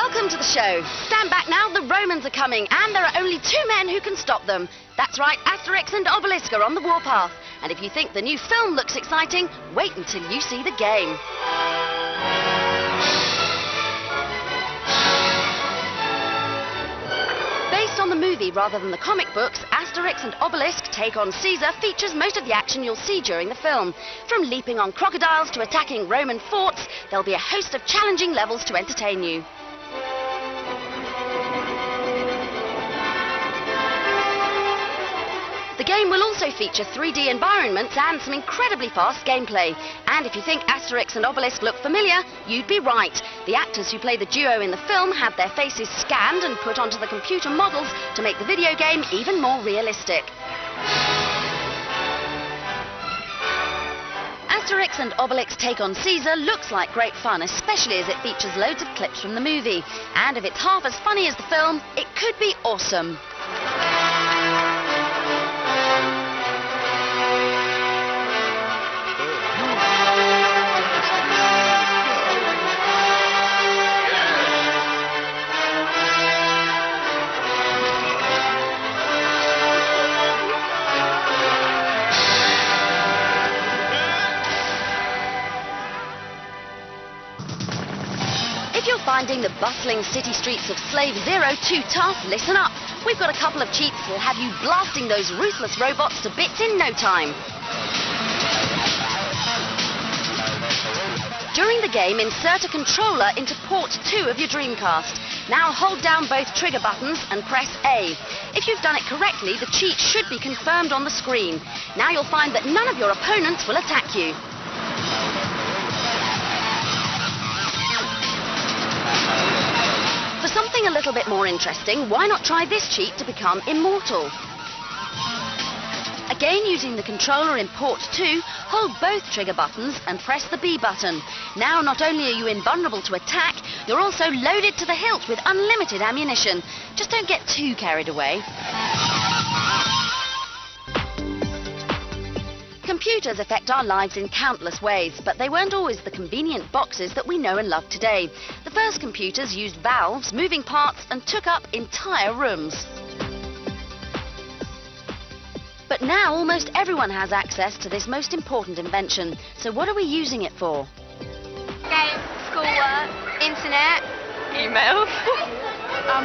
Welcome to the show. Stand back now, the Romans are coming, and there are only two men who can stop them. That's right, Asterix and Obelix are on the warpath. And if you think the new film looks exciting, wait until you see the game. Based on the movie rather than the comic books, Asterix and Obelix Take on Caesar features most of the action you'll see during the film. From leaping on crocodiles to attacking Roman forts, there'll be a host of challenging levels to entertain you. The game will also feature 3D environments and some incredibly fast gameplay. And if you think Asterix and Obelix look familiar, you'd be right. The actors who play the duo in the film had their faces scanned and put onto the computer models to make the video game even more realistic. Asterix and Obelix Take on Caesar looks like great fun, especially as it features loads of clips from the movie. And if it's half as funny as the film, it could be awesome. If you're finding the bustling city streets of Slave Zero too tough, listen up. We've got a couple of cheats that'll have you blasting those ruthless robots to bits in no time. During the game, insert a controller into port 2 of your Dreamcast. Now hold down both trigger buttons and press A. If you've done it correctly, the cheat should be confirmed on the screen. Now you'll find that none of your opponents will attack you. For something a little bit more interesting, why not try this cheat to become immortal? Again, using the controller in port 2, hold both trigger buttons and press the B button. Now not only are you invulnerable to attack, you're also loaded to the hilt with unlimited ammunition. Just don't get too carried away. Computers affect our lives in countless ways, but they weren't always the convenient boxes that we know and love today. The first computers used valves, moving parts, and took up entire rooms. But now almost everyone has access to this most important invention. So what are we using it for? Games, schoolwork, internet, email,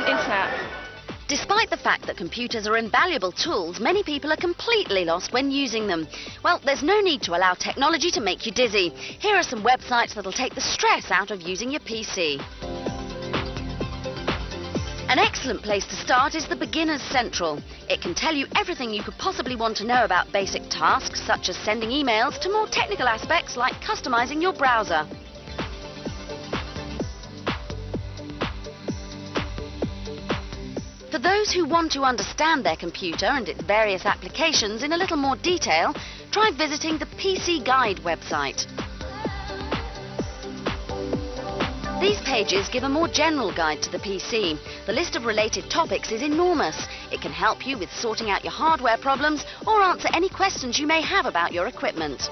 internet. Despite the fact that computers are invaluable tools, many people are completely lost when using them. Well, there's no need to allow technology to make you dizzy. Here are some websites that'll take the stress out of using your PC. An excellent place to start is the Beginner's Central. It can tell you everything you could possibly want to know about basic tasks such as sending emails to more technical aspects like customizing your browser. For those who want to understand their computer and its various applications in a little more detail, try visiting the PC Guide website. These pages give a more general guide to the PC. The list of related topics is enormous. It can help you with sorting out your hardware problems or answer any questions you may have about your equipment.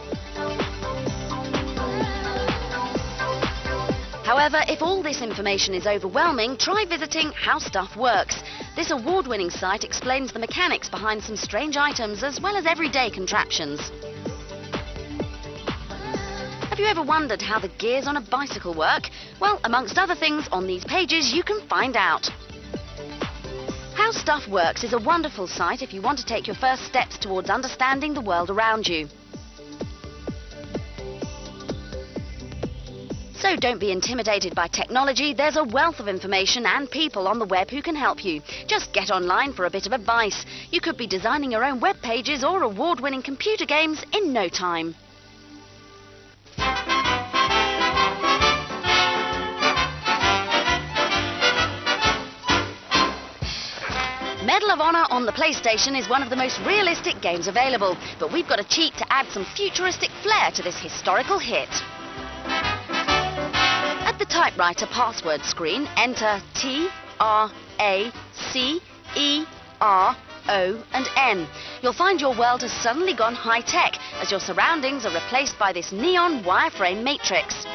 However, if all this information is overwhelming, try visiting How Stuff Works. This award-winning site explains the mechanics behind some strange items as well as everyday contraptions. Have you ever wondered how the gears on a bicycle work? Well, amongst other things, on these pages you can find out. How Stuff Works is a wonderful site if you want to take your first steps towards understanding the world around you. So don't be intimidated by technology. There's a wealth of information and people on the web who can help you. Just get online for a bit of advice. You could be designing your own web pages or award-winning computer games in no time. Medal of Honor on the PlayStation is one of the most realistic games available, but we've got a cheat to add some futuristic flair to this historical hit. At the typewriter password screen, enter T, R, A, C, E, R, O and N. You'll find your world has suddenly gone high-tech as your surroundings are replaced by this neon wireframe matrix.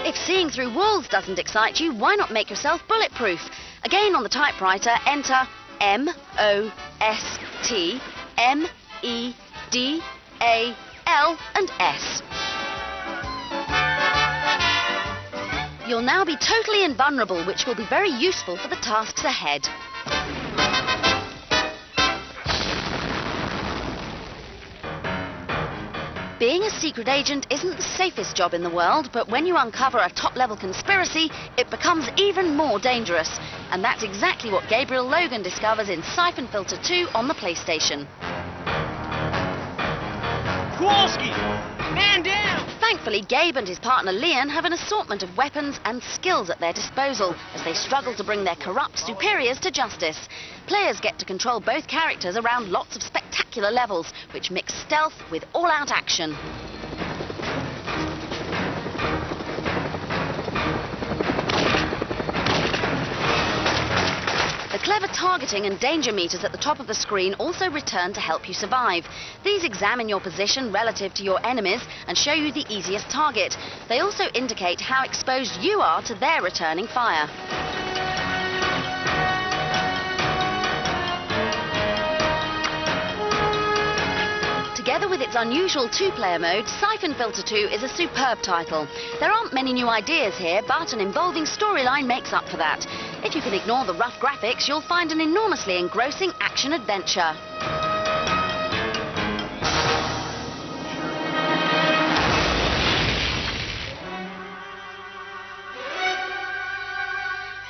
If seeing through walls doesn't excite you, why not make yourself bulletproof? Again, on the typewriter, enter M-O-S-T, M-E-D-A-L and S. You'll now be totally invulnerable, which will be very useful for the tasks ahead. Being a secret agent isn't the safest job in the world, but when you uncover a top-level conspiracy, it becomes even more dangerous. And that's exactly what Gabriel Logan discovers in Siphon Filter 2 on the PlayStation. Kowalski! Man down! Thankfully, Gabe and his partner Leon have an assortment of weapons and skills at their disposal as they struggle to bring their corrupt superiors to justice. Players get to control both characters around lots of spectacular levels, which mix stealth with all-out action. The clever targeting and danger meters at the top of the screen also return to help you survive. These examine your position relative to your enemies and show you the easiest target. They also indicate how exposed you are to their returning fire. Together with its unusual two-player mode, Siphon Filter 2 is a superb title. There aren't many new ideas here, but an involving storyline makes up for that. If you can ignore the rough graphics, you'll find an enormously engrossing action-adventure.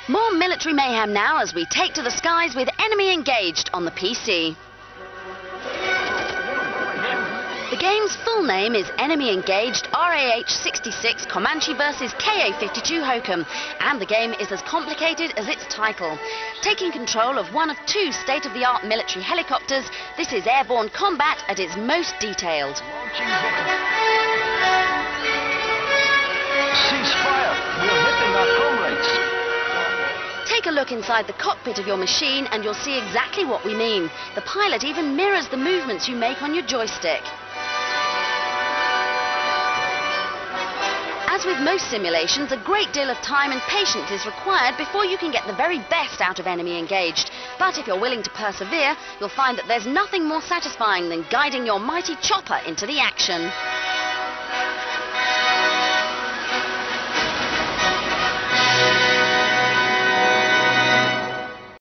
More military mayhem now as we take to the skies with Enemy Engaged on the PC. The game's full name is Enemy Engaged RAH-66 Comanche vs KA-52 Hokum, and the game is as complicated as its title. Taking control of one of two state-of-the-art military helicopters, this is airborne combat at its most detailed. Cease fire! We're hitting our comrades! Take a look inside the cockpit of your machine and you'll see exactly what we mean. The pilot even mirrors the movements you make on your joystick. As with most simulations, a great deal of time and patience is required before you can get the very best out of Enemy Engaged. But if you're willing to persevere, you'll find that there's nothing more satisfying than guiding your mighty chopper into the action.